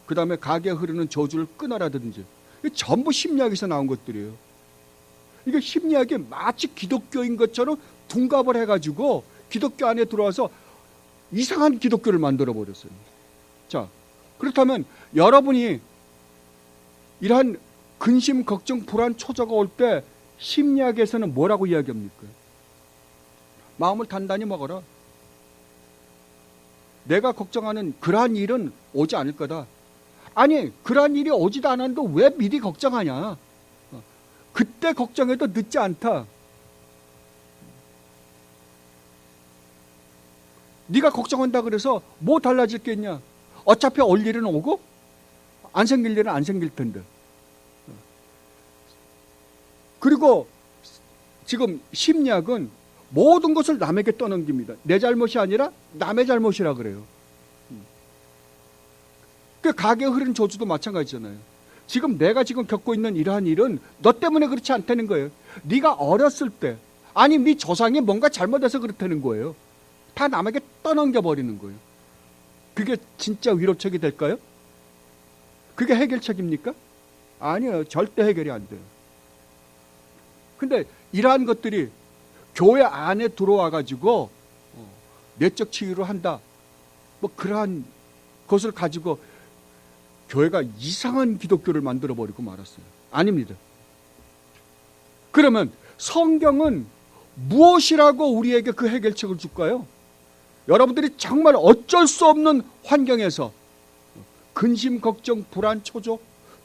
그 다음에 가게 흐르는 저주를 끊어라든지 전부 심리학에서 나온 것들이에요. 이게 심리학이 마치 기독교인 것처럼 둔갑을 해가지고 기독교 안에 들어와서 이상한 기독교를 만들어 버렸어요. 자, 그렇다면 여러분이 이러한 근심, 걱정, 불안, 초조가 올 때 심리학에서는 뭐라고 이야기합니까? 마음을 단단히 먹어라. 내가 걱정하는 그러한 일은 오지 않을 거다. 아니, 그러한 일이 오지도 않았는데 왜 미리 걱정하냐? 그때 걱정해도 늦지 않다. 네가 걱정한다 그래서 뭐 달라질 게 있냐? 어차피 올 일은 오고 안 생길 일은 안 생길 텐데. 그리고 지금 심리학은 모든 것을 남에게 떠넘깁니다. 내 잘못이 아니라 남의 잘못이라 그래요. 그 가게에 흐르는 저주도 마찬가지잖아요. 지금 내가 지금 겪고 있는 이러한 일은 너 때문에 그렇지 않다는 거예요. 네가 어렸을 때, 아니 네 조상이 뭔가 잘못해서 그렇다는 거예요. 다 남에게 떠넘겨버리는 거예요. 그게 진짜 위로책이 될까요? 그게 해결책입니까? 아니요. 절대 해결이 안 돼요. 근데 이러한 것들이 교회 안에 들어와 가지고 내적 치유를 한다. 뭐 그러한 것을 가지고 교회가 이상한 기독교를 만들어 버리고 말았어요. 아닙니다. 그러면 성경은 무엇이라고 우리에게 그 해결책을 줄까요? 여러분들이 정말 어쩔 수 없는 환경에서 근심, 걱정, 불안, 초조,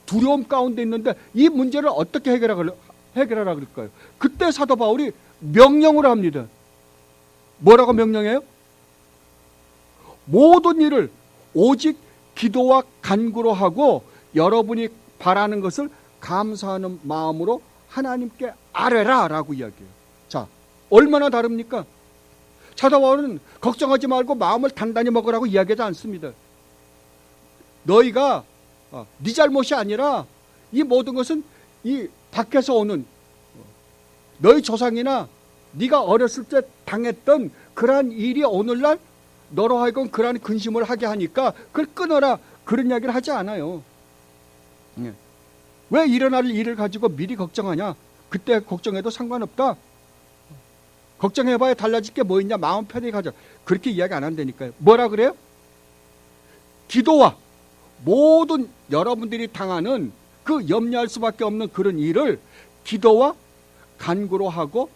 두려움 가운데 있는데 이 문제를 어떻게 해결하라 그럴까요? 그때 사도 바울이 명령을 합니다. 뭐라고 명령해요? 모든 일을 오직 기도와 간구로 하고 여러분이 바라는 것을 감사하는 마음으로 하나님께 아뢰라 라고 이야기해요. 자, 얼마나 다릅니까? 사도 바울은 걱정하지 말고 마음을 단단히 먹으라고 이야기하지 않습니다. 너희가 네 잘못이 아니라 이 모든 것은 이 밖에서 오는 너희 조상이나 네가 어렸을 때 당했던 그러한 일이 오늘날 너로 하여금 그러한 근심을 하게 하니까 그걸 끊어라, 그런 이야기를 하지 않아요. 왜 일어날 일을 가지고 미리 걱정하냐? 그때 걱정해도 상관없다. 걱정해봐야 달라질 게 뭐 있냐? 마음 편히 가자. 그렇게 이야기 안 한다니까요. 뭐라 그래요? 기도와 모든 여러분들이 당하는 그 염려할 수밖에 없는 그런 일을 기도와 간구로 하고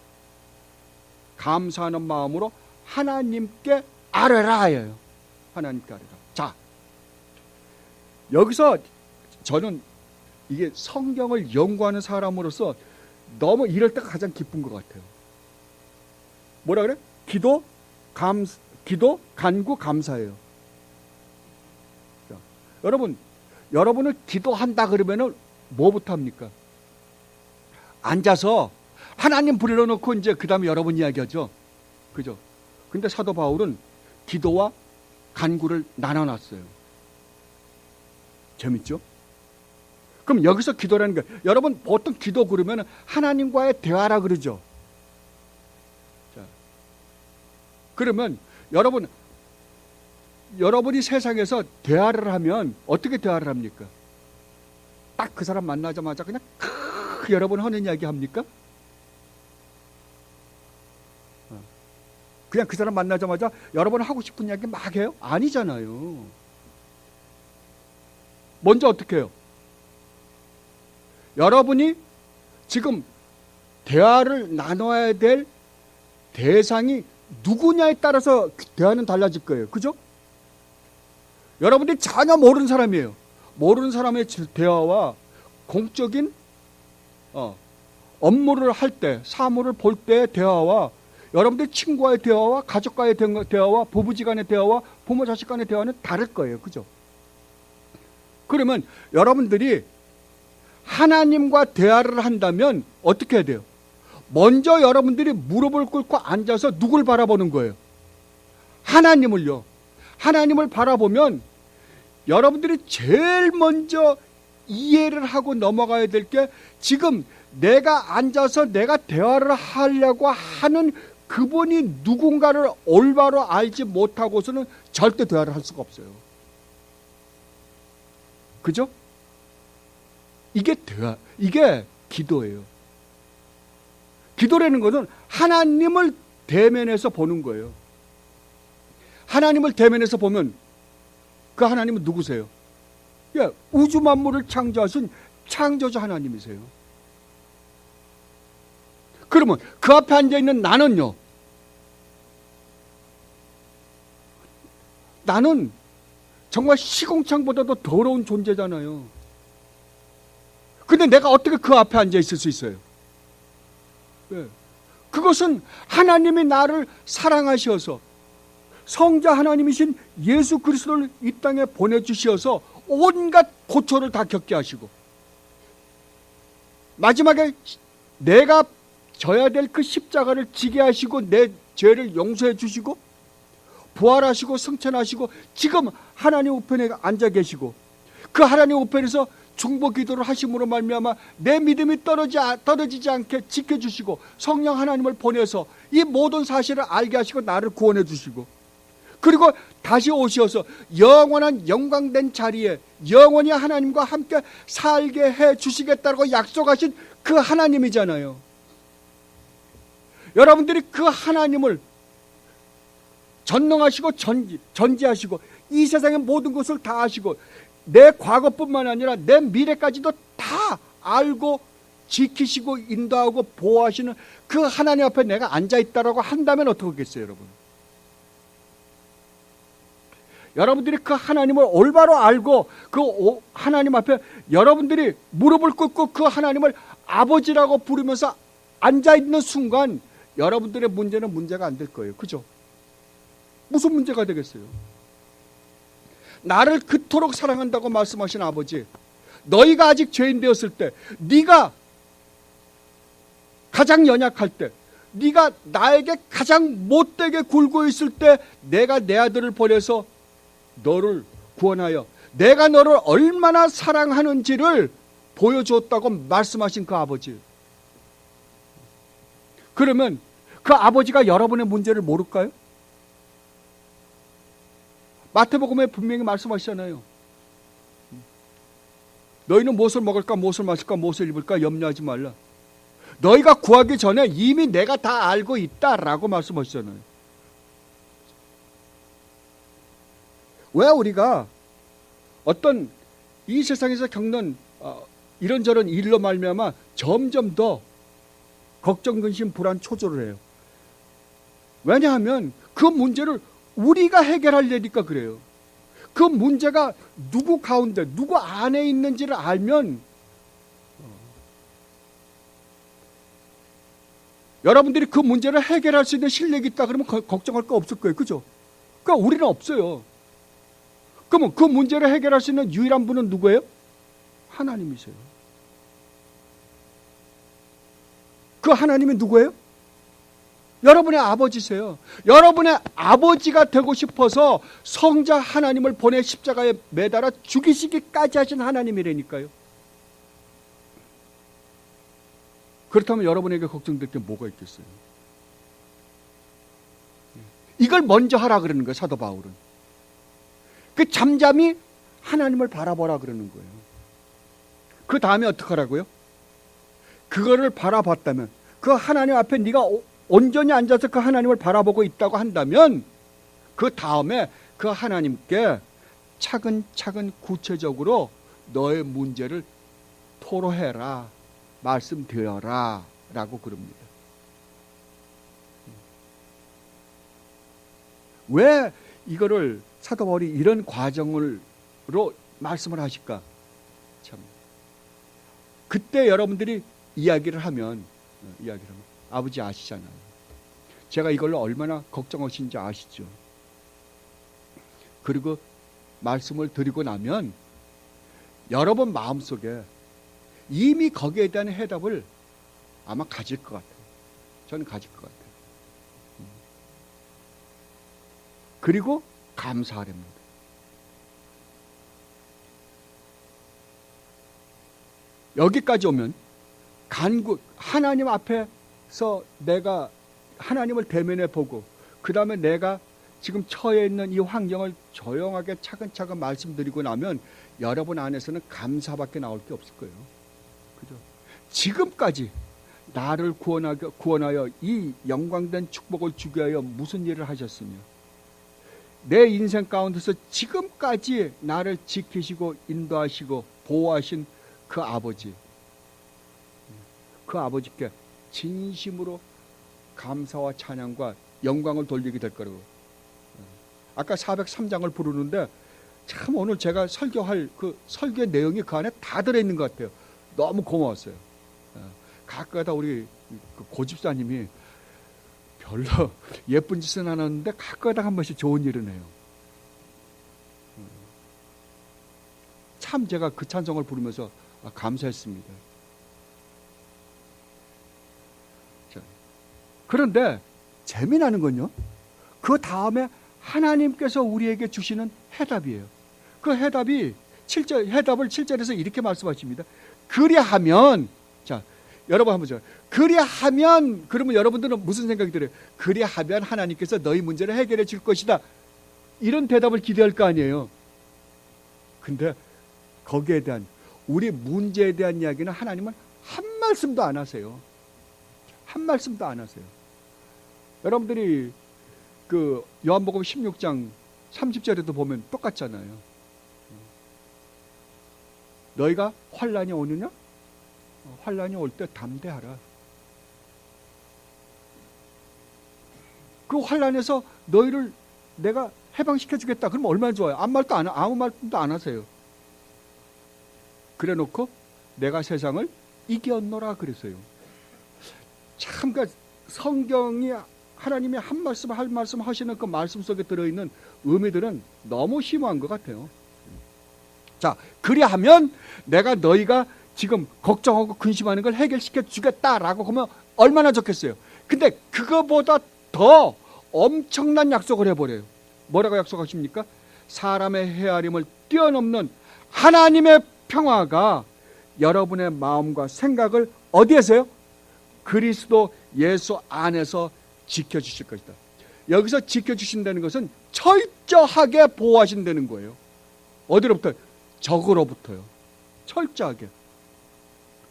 감사하는 마음으로 하나님께 아뢰라 하여요. 하나님께 아뢰라. 자, 여기서 저는 이게 성경을 연구하는 사람으로서 너무 이럴 때가 가장 기쁜 것 같아요. 뭐라 그래? 기도, 간구, 감사예요. 자, 여러분은 기도한다 그러면은 뭐부터 합니까? 앉아서 하나님 불러놓고 이제 그 다음에 여러분 이야기하죠. 그죠? 근데 사도 바울은 기도와 간구를 나눠놨어요. 재밌죠? 그럼 여기서 기도라는 게, 여러분 보통 기도 그러면 하나님과의 대화라 그러죠. 자, 그러면 여러분이 세상에서 대화를 하면 어떻게 대화를 합니까? 딱 그 사람 만나자마자 그냥 여러분 하는 이야기 합니까? 그냥 그 사람 만나자마자 여러분 하고 싶은 이야기 막 해요? 아니잖아요. 먼저 어떻게 해요? 여러분이 지금 대화를 나눠야 될 대상이 누구냐에 따라서 대화는 달라질 거예요. 그죠? 여러분들이 전혀 모르는 사람이에요. 모르는 사람의 대화와 공적인 업무를 할 때, 사물을 볼 때의 대화와 여러분들 친구와의 대화와 가족과의 대화와 부부지간의 대화와 부모 자식 간의 대화는 다를 거예요. 그죠? 그러면 여러분들이 하나님과 대화를 한다면 어떻게 해야 돼요? 먼저 여러분들이 무릎을 꿇고 앉아서 누굴 바라보는 거예요? 하나님을요. 하나님을 바라보면 여러분들이 제일 먼저 이해를 하고 넘어가야 될 게, 지금 내가 앉아서 내가 대화를 하려고 하는 그분이 누군가를 올바로 알지 못하고서는 절대 대화를 할 수가 없어요. 그죠? 이게 대화, 이게 기도예요. 기도라는 것은 하나님을 대면해서 보는 거예요. 하나님을 대면해서 보면 그 하나님은 누구세요? 예, 우주 만물을 창조하신 창조자 하나님이세요. 그러면 그 앞에 앉아있는 나는요, 나는 정말 시궁창보다도 더러운 존재잖아요. 근데 내가 어떻게 그 앞에 앉아 있을 수 있어요? 네. 그것은 하나님이 나를 사랑하셔서 성자 하나님이신 예수 그리스도를 이 땅에 보내주셔서 온갖 고초를 다 겪게 하시고, 마지막에 내가 져야 될 그 십자가를 지게 하시고 내 죄를 용서해 주시고 부활하시고 승천하시고 지금 하나님 우편에 앉아 계시고, 그 하나님 우편에서 중보 기도를 하심으로 말미암아 내 믿음이 떨어지지 않게 지켜주시고 성령 하나님을 보내서 이 모든 사실을 알게 하시고 나를 구원해 주시고, 그리고 다시 오셔서 영원한 영광된 자리에 영원히 하나님과 함께 살게 해 주시겠다고 약속하신 그 하나님이잖아요. 여러분들이 그 하나님을 전능하시고 전지하시고 이 세상의 모든 것을 다 아시고 내 과거뿐만 아니라 내 미래까지도 다 알고 지키시고 인도하고 보호하시는 그 하나님 앞에 내가 앉아있다라고 한다면 어떻겠어요, 여러분? 여러분들이 그 하나님을 올바로 알고 그 하나님 앞에 여러분들이 무릎을 꿇고 그 하나님을 아버지라고 부르면서 앉아있는 순간 여러분들의 문제는 문제가 안 될 거예요. 그죠? 무슨 문제가 되겠어요? 나를 그토록 사랑한다고 말씀하신 아버지, 너희가 아직 죄인 되었을 때, 네가 가장 연약할 때, 네가 나에게 가장 못되게 굴고 있을 때 내가 내 아들을 보내서 너를 구원하여 내가 너를 얼마나 사랑하는지를 보여줬다고 말씀하신 그 아버지. 그러면 그 아버지가 여러분의 문제를 모를까요? 마태복음에 분명히 말씀하시잖아요. 너희는 무엇을 먹을까, 무엇을 마실까, 무엇을 입을까 염려하지 말라. 너희가 구하기 전에 이미 내가 다 알고 있다라고 말씀하시잖아요. 왜 우리가 어떤 이 세상에서 겪는 이런저런 일로 말미암아 점점 더 걱정, 근심, 불안, 초조를 해요? 왜냐하면 그 문제를 우리가 해결하려니까 그래요. 그 문제가 누구 가운데, 누구 안에 있는지를 알면 여러분들이 그 문제를 해결할 수 있는 실력이 있다 그러면 걱정할 거 없을 거예요. 그죠? 그러니까 우리는 없어요. 그러면 그 문제를 해결할 수 있는 유일한 분은 누구예요? 하나님이세요. 그 하나님이 누구예요? 여러분의 아버지세요. 여러분의 아버지가 되고 싶어서 성자 하나님을 보내 십자가에 매달아 죽이시기까지 하신 하나님이라니까요. 그렇다면 여러분에게 걱정될 게 뭐가 있겠어요? 이걸 먼저 하라 그러는 거예요, 사도 바울은. 그 잠잠히 하나님을 바라보라 그러는 거예요. 그 다음에 어떻게 하라고요? 그거를 바라봤다면, 그 하나님 앞에 네가 온전히 앉아서 그 하나님을 바라보고 있다고 한다면 그 다음에 그 하나님께 차근차근 구체적으로 너의 문제를 토로해라, 말씀드려라 라고 그럽니다. 왜 이거를 사도 바울이 이런 과정으로 말씀을 하실까? 참, 그때 여러분들이 이야기를 하면 아버지 아시잖아요. 제가 이걸로 얼마나 걱정하신지 아시죠. 그리고 말씀을 드리고 나면 여러분 마음속에 이미 거기에 대한 해답을 아마 가질 것 같아요. 저는 가질 것 같아요. 그리고 감사하랍니다. 여기까지 오면 하나님 앞에서 내가 하나님을 대면해 보고 그 다음에 내가 지금 처해 있는 이 환경을 조용하게 차근차근 말씀드리고 나면 여러분 안에서는 감사밖에 나올 게 없을 거예요. 그죠? 지금까지 나를 구원하여 이 영광된 축복을 주기 위하여 무슨 일을 하셨으며 내 인생 가운데서 지금까지 나를 지키시고 인도하시고 보호하신 그 아버지, 그 아버지께 진심으로 감사와 찬양과 영광을 돌리게 될 거라고. 아까 403장을 부르는데 참 오늘 제가 설교할 그 설교의 내용이 그 안에 다 들어있는 것 같아요. 너무 고마웠어요. 가끔가다 우리 고집사님이 별로 예쁜 짓은 안 하는데 가끔가다 한 번씩 좋은 일은 해요. 참 제가 그 찬송을 부르면서 감사했습니다. 그런데 재미나는 건요, 그 다음에 하나님께서 우리에게 주시는 해답이에요. 그 해답이 해답을 7절에서 이렇게 말씀하십니다. 그리하면, 자, 여러분 한번 보세요. 그리하면, 그러면 여러분들은 무슨 생각이 들어요? 그리하면 하나님께서 너희 문제를 해결해 줄 것이다, 이런 대답을 기대할 거 아니에요. 근데 거기에 대한, 우리 문제에 대한 이야기는 하나님은 한 말씀도 안 하세요. 한 말씀도 안 하세요. 여러분들이 그 요한복음 16장 30절에도 보면 똑같잖아요. 너희가 환난이 오느냐? 환난이 올 때 담대하라. 그 환난에서 너희를 내가 해방시켜 주겠다. 그러면 얼마나 좋아요. 아무 말도 안 하세요. 그래 놓고 내가 세상을 이겼노라 그랬어요. 참, 그 성경이 하나님이 한 말씀 하시는 그 말씀 속에 들어있는 의미들은 너무 심오한 것 같아요. 자, 그리하면 내가 너희가 지금 걱정하고 근심하는 걸 해결시켜 주겠다라고 하면 얼마나 좋겠어요. 근데 그거보다 더 엄청난 약속을 해버려요. 뭐라고 약속하십니까? 사람의 헤아림을 뛰어넘는 하나님의 평화가 여러분의 마음과 생각을 어디에서요? 그리스도 예수 안에서 지켜주실 것이다. 여기서 지켜주신다는 것은 철저하게 보호하신다는 거예요. 어디로부터? 적으로부터요. 철저하게.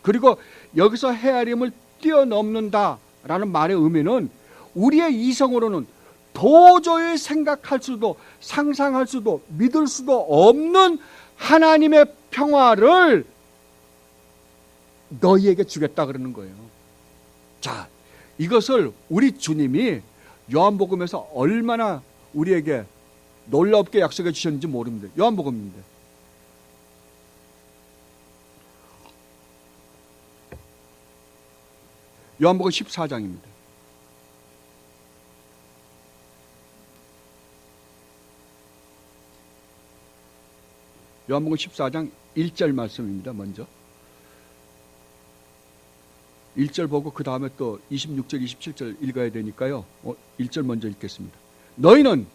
그리고 여기서 헤아림을 뛰어넘는다라는 말의 의미는 우리의 이성으로는 도저히 생각할 수도 상상할 수도 믿을 수도 없는 하나님의 평화를 너희에게 주겠다 그러는 거예요. 자, 이것을 우리 주님이 요한복음에서 얼마나 우리에게 놀랍게 약속해 주셨는지 모릅니다. 요한복음입니다. 요한복음 14장입니다. 요한복음 14장 1절 말씀입니다. 먼저 1절 보고 그 다음에 또 26절 27절 읽어야 되니까요. 1절 먼저 읽겠습니다. 너희는,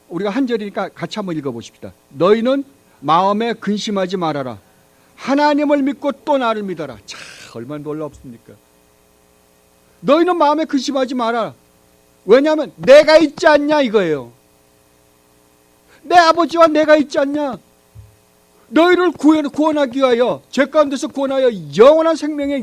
우리가 한 절이니까 같이 한번 읽어보십시다. 너희는 마음에 근심하지 말아라. 하나님을 믿고 또 나를 믿어라. 참 얼마나 놀랍습니까? 너희는 마음에 근심하지 마라. 왜냐하면 내가 있지 않냐 이거예요. 내 아버지와 내가 있지 않냐. 너희를 구원하기 위하여, 죄 가운데서 구원하여 영원한 생명에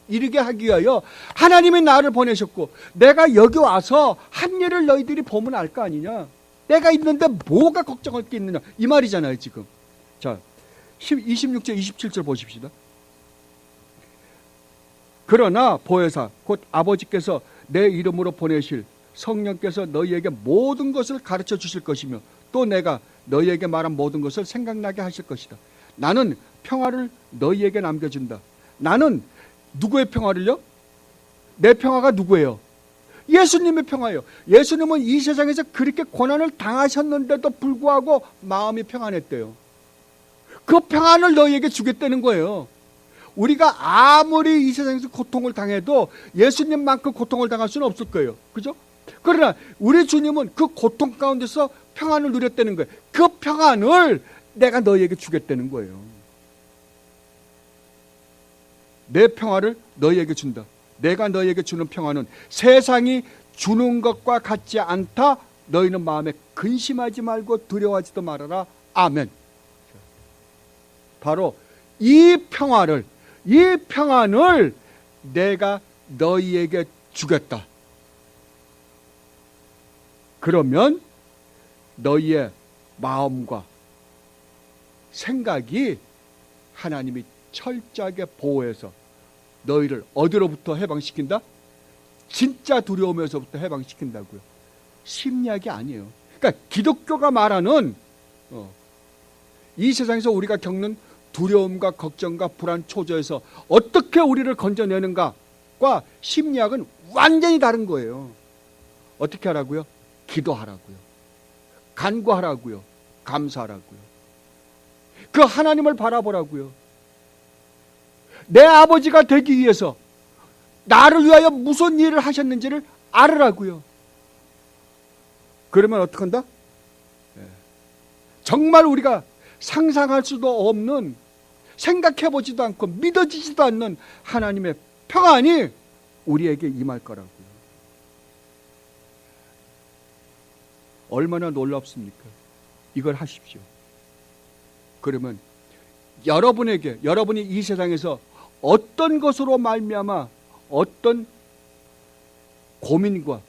이르게 하기 위하여 하나님이 나를 보내셨고, 내가 여기 와서 한 일을 너희들이 보면 알 거 아니냐. 내가 있는데 뭐가 걱정할 게 있느냐 이 말이잖아요 지금. 자, 26절 27절 보십시다. 그러나 보혜사 곧 아버지께서 내 이름으로 보내실 성령께서 너희에게 모든 것을 가르쳐 주실 것이며 또 내가 너희에게 말한 모든 것을 생각나게 하실 것이다. 나는 평화를 너희에게 남겨준다. 나는 누구의 평화를요? 내 평화가 누구예요? 예수님의 평화예요. 예수님은 이 세상에서 그렇게 고난을 당하셨는데도 불구하고 마음이 평안했대요. 그 평안을 너희에게 주겠다는 거예요. 우리가 아무리 이 세상에서 고통을 당해도 예수님만큼 고통을 당할 수는 없을 거예요. 그죠? 그러나 우리 주님은 그 고통 가운데서 평안을 누렸다는 거예요. 그 평안을 내가 너희에게 주겠다는 거예요. 내 평화를 너희에게 준다. 내가 너희에게 주는 평화는 세상이 주는 것과 같지 않다. 너희는 마음에 근심하지 말고 두려워하지도 말아라. 아멘. 바로 이 평화를, 이 평안을 내가 너희에게 주겠다. 그러면 너희의 마음과 생각이 하나님이 철저하게 보호해서 너희를 어디로부터 해방시킨다? 진짜 두려움에서부터 해방시킨다고요. 심리학이 아니에요. 그러니까 기독교가 말하는 이 세상에서 우리가 겪는 두려움과 걱정과 불안, 초조에서 어떻게 우리를 건져내는가과 심리학은 완전히 다른 거예요. 어떻게 하라고요? 기도하라고요. 간구하라고요. 감사하라고요. 그 하나님을 바라보라고요. 내 아버지가 되기 위해서 나를 위하여 무슨 일을 하셨는지를 알으라고요. 그러면 어떻게 한다? 정말 우리가 상상할 수도 없는, 생각해보지도 않고 믿어지지도 않는 하나님의 평안이 우리에게 임할 거라고요. 얼마나 놀랍습니까? 이걸 하십시오. 그러면 여러분에게, 여러분이 이 세상에서 어떤 것으로 말미암아 어떤 고민과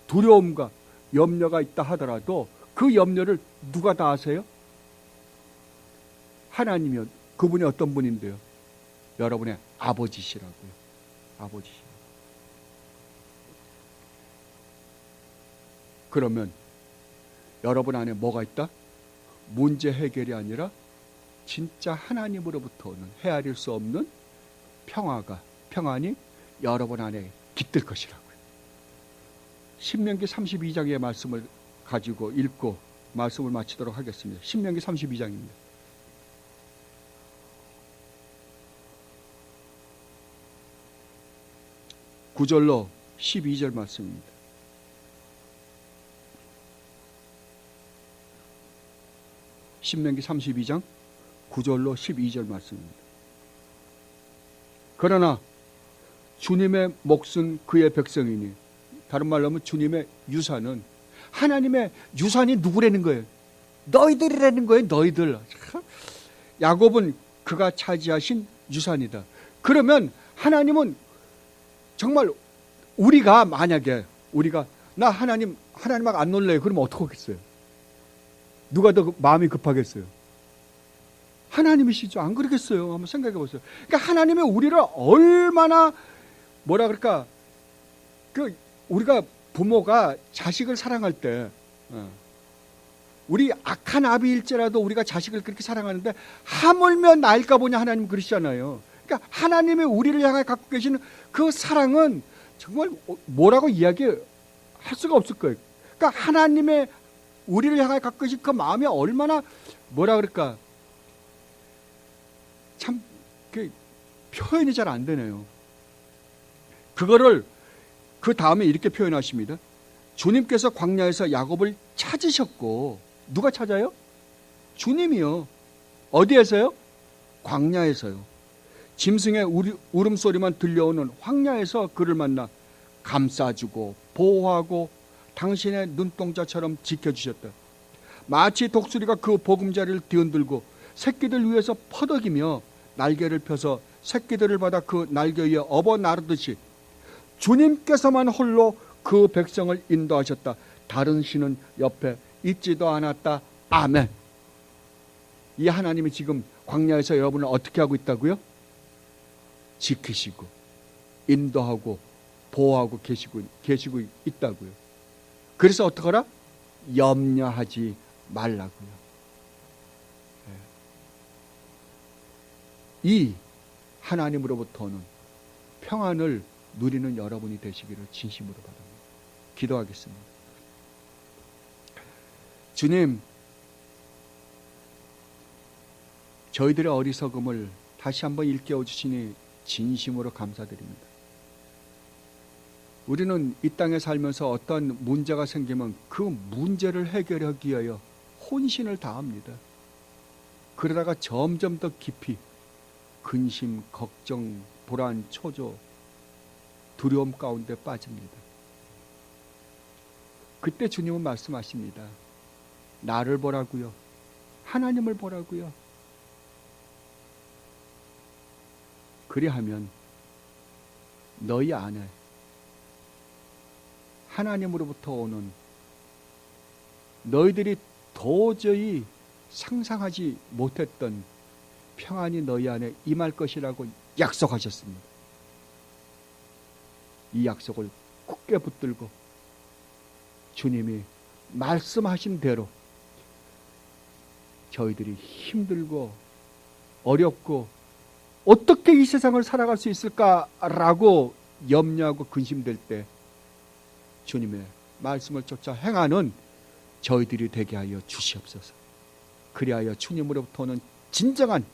두려움과 염려가 있다 하더라도 그 염려를 누가 다 아세요? 하나님이요. 그분이 어떤 분인데요? 여러분의 아버지시라고요. 아버지시. 그러면 여러분 안에 뭐가 있다? 문제 해결이 아니라 진짜 하나님으로부터 오는 헤아릴 수 없는 평안이 여러분 안에 깃들 것이라고요. 신명기 32장의 말씀을 가지고 읽고 말씀을 마치도록 하겠습니다. 신명기 32장입니다. 9절로 12절 말씀입니다. 신명기 32장 9절로 12절 말씀입니다. 그러나 주님의 몫은 그의 백성이니, 다른 말로 하면 주님의 유산은, 하나님의 유산이 누구라는 거예요? 너희들이라는 거예요. 너희들. 야곱은 그가 차지하신 유산이다. 그러면 하나님은 정말, 우리가 만약에 나 하나님하고 안 놀래요. 그러면 어떡하겠어요? 누가 더 마음이 급하겠어요? 하나님이시죠. 안 그러겠어요? 한번 생각해 보세요. 그러니까 하나님이 우리를 얼마나 우리가 부모가 자식을 사랑할 때, 우리 악한 아비일지라도 우리가 자식을 그렇게 사랑하는데 하물며 나일까 보냐, 하나님 그러시잖아요. 그러니까 하나님이 우리를 향해 갖고 계시는 그 사랑은 정말 뭐라고 이야기할 수가 없을 거예요. 그러니까 하나님의 우리를 향해 갖고 계신 그 마음이 얼마나 참 표현이 잘 안 되네요. 그거를 그 다음에 이렇게 표현하십니다. 주님께서 광야에서 야곱을 찾으셨고, 누가 찾아요? 주님이요. 어디에서요? 광야에서요. 짐승의 울음소리만 들려오는 황야에서 그를 만나 감싸주고 보호하고 당신의 눈동자처럼 지켜주셨다. 마치 독수리가 그 보금자리를 뒤흔들고 새끼들 위에서 퍼덕이며 날개를 펴서 새끼들을 받아 그 날개 위에 업어 나르듯이 주님께서만 홀로 그 백성을 인도하셨다. 다른 신은 옆에 있지도 않았다. 아멘. 이 하나님이 지금 광야에서 여러분을 어떻게 하고 있다고요? 지키시고 인도하고 보호하고 계시고 있다고요. 그래서 어떡하라? 염려하지 말라고요. 이 하나님으로부터 오는 평안을 누리는 여러분이 되시기를 진심으로 바랍니다. 기도하겠습니다. 주님, 저희들의 어리석음을 다시 한번 일깨워 주시니 진심으로 감사드립니다. 우리는 이 땅에 살면서 어떤 문제가 생기면 그 문제를 해결하기 위하여 혼신을 다합니다. 그러다가 점점 더 깊이 근심, 걱정, 불안, 초조, 두려움 가운데 빠집니다. 그때 주님은 말씀하십니다. 나를 보라고요. 하나님을 보라고요. 그리하면 너희 안에 하나님으로부터 오는 너희들이 도저히 상상하지 못했던 평안이 너희 안에 임할 것이라고 약속하셨습니다. 이 약속을 굳게 붙들고 주님이 말씀하신 대로 저희들이 힘들고 어렵고 어떻게 이 세상을 살아갈 수 있을까라고 염려하고 근심될 때 주님의 말씀을 쫓아 행하는 저희들이 되게 하여 주시옵소서. 그리하여 주님으로부터 오는 진정한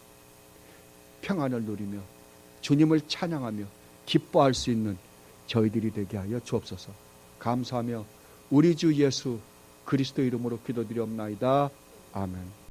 평안을 누리며 주님을 찬양하며 기뻐할 수 있는 저희들이 되게 하여 주옵소서. 감사하며 우리 주 예수 그리스도 이름으로 기도드리옵나이다. 아멘.